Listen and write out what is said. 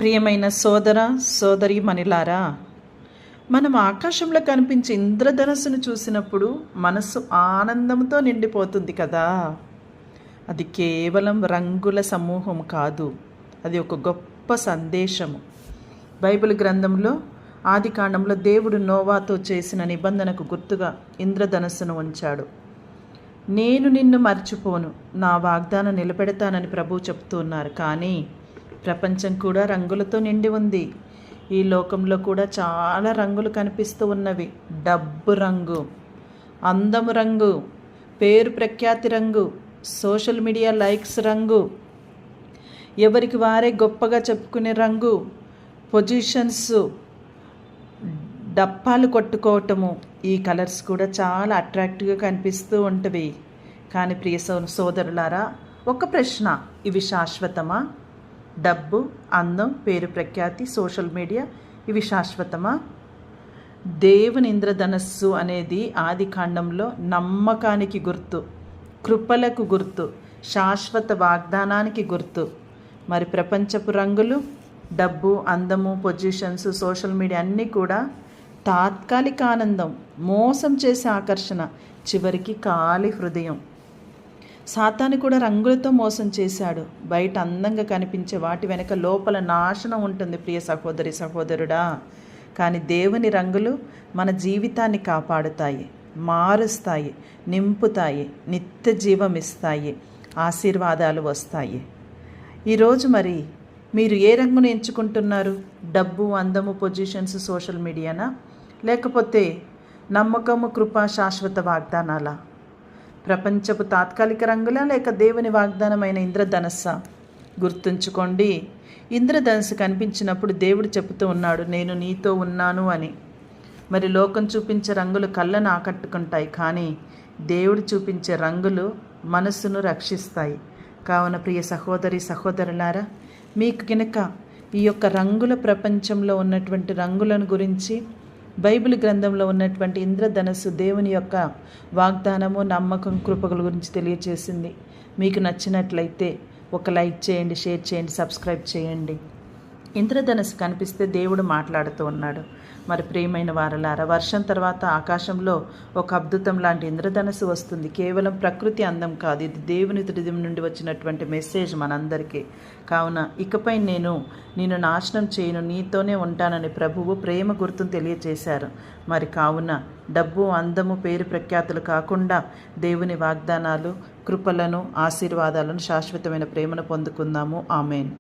ప్రియమైన సోదర సోదరీమణులారా, మనం ఆకాశంలో కనిపించే ఇంద్రధనస్సును చూసినప్పుడు మనస్సు ఆనందంతో నిండిపోతుంది కదా. అది కేవలం రంగుల సమూహం కాదు, అది ఒక గొప్ప సందేశము. బైబిల్ గ్రంథంలో ఆదికాండంలో దేవుడు నోవాతో చేసిన నిబంధనకు గుర్తుగా ఇంద్రధనస్సును ఉంచాడు. నేను నిన్ను మర్చిపోను, నా వాగ్దానం నిలబెడతానని ప్రభువు చెప్తూ ఉన్నారు. కానీ ప్రపంచం కూడా రంగులతో నిండి ఉంది. ఈ లోకంలో కూడా చాలా రంగులు కనిపిస్తూ ఉన్నవి. డబ్బు రంగు, అందము రంగు, పేరు ప్రఖ్యాతి రంగు, సోషల్ మీడియా లైక్స్ రంగు, ఎవరికి వారే గొప్పగా చెప్పుకునే రంగు, పొజిషన్స్, డప్పాలు కొట్టుకోవటము, ఈ కలర్స్ కూడా చాలా అట్రాక్టివ్గా కనిపిస్తూ ఉంటవి. కానీ ప్రియ సోదరులారా, ఒక ప్రశ్న: ఇవి శాశ్వతమా? డబ్బు, అందం, పేరు ప్రఖ్యాతి, సోషల్ మీడియా, ఇవి శాశ్వతమా? దేవుని ఇంద్రధనస్సు అనేది ఆదికాండంలో నమ్మకానికి గుర్తు, కృపలకు గుర్తు, శాశ్వత వాగ్దానానికి గుర్తు. మరి ప్రపంచపు రంగులు, డబ్బు, అందము, పొజిషన్స్, సోషల్ మీడియా అన్నీ కూడా తాత్కాలిక ఆనందం, మోసం చేసే ఆకర్షణ, చివరికి ఖాళీ హృదయం. సాతాను కూడా రంగులతో మోసం చేశాడు. బయట అందంగా కనిపించే వాటి వెనక లోపల నాశనం ఉంటుంది ప్రియ సహోదరి సహోదరుడా. కానీ దేవుని రంగులు మన జీవితాన్ని కాపాడుతాయి, మారుస్తాయి, నింపుతాయి, నిత్య జీవం ఇస్తాయి, ఆశీర్వాదాలు వస్తాయి. ఈరోజు మరి మీరు ఏ రంగును ఎంచుకుంటున్నారు? డబ్బు, అందము, పొజిషన్స్, సోషల్ మీడియానా? లేకపోతే నమ్మకము, కృప, శాశ్వత వాగ్దానాలా? ప్రపంచపు తాత్కాలిక రంగులా లేక దేవుని వాగ్దానమైన ఇంద్రధనస్సా? గుర్తుంచుకోండి, ఇంద్రధనస్సు కనిపించినప్పుడు దేవుడు చెబుతూ ఉన్నాడు, నేను నీతో ఉన్నాను అని. మరి లోకం చూపించే రంగులు కళ్ళను ఆకట్టుకుంటాయి, కానీ దేవుడు చూపించే రంగులు మనస్సును రక్షిస్తాయి. కావున ప్రియ సహోదరి సహోదరులారా, మీకు కనుక ఈ యొక్క రంగుల ప్రపంచంలో ఉన్నటువంటి రంగులను గురించి, బైబిల్ గ్రంథంలో ఉన్నటువంటి ఇంద్రధనస్సు దేవుని యొక్క వాగ్దానము, నమ్మకం, కృపల గురించి తెలియచేసింది. మీకు నచ్చినట్లయితే ఒక లైక్ చేయండి, షేర్ చేయండి, సబ్స్క్రైబ్ చేయండి. ఇంద్రధనస్సు కనిపిస్తే దేవుడు మాట్లాడుతూ ఉన్నాడు. మరి ప్రియమైన వారలారా, వర్షం తర్వాత ఆకాశంలో ఒక అద్భుతం లాంటి ఇంద్రధనస్సు వస్తుంది. కేవలం ప్రకృతి అందం కాదు, ఇది దేవుని హృదయం నుండి వచ్చినటువంటి మెసేజ్ మనందరికీ. కావున ఇకపై నేను నాశనం చేయను, నీతోనే ఉంటానని ప్రభువు ప్రేమ గుర్తును తెలియచేశారు. మరి కావున డబ్బు, అందము, పేరు ప్రఖ్యాతులు కాకుండా దేవుని వాగ్దానాలు, కృపలను, ఆశీర్వాదాలను, శాశ్వతమైన ప్రేమను పొందుకుందాము. ఆమేన్.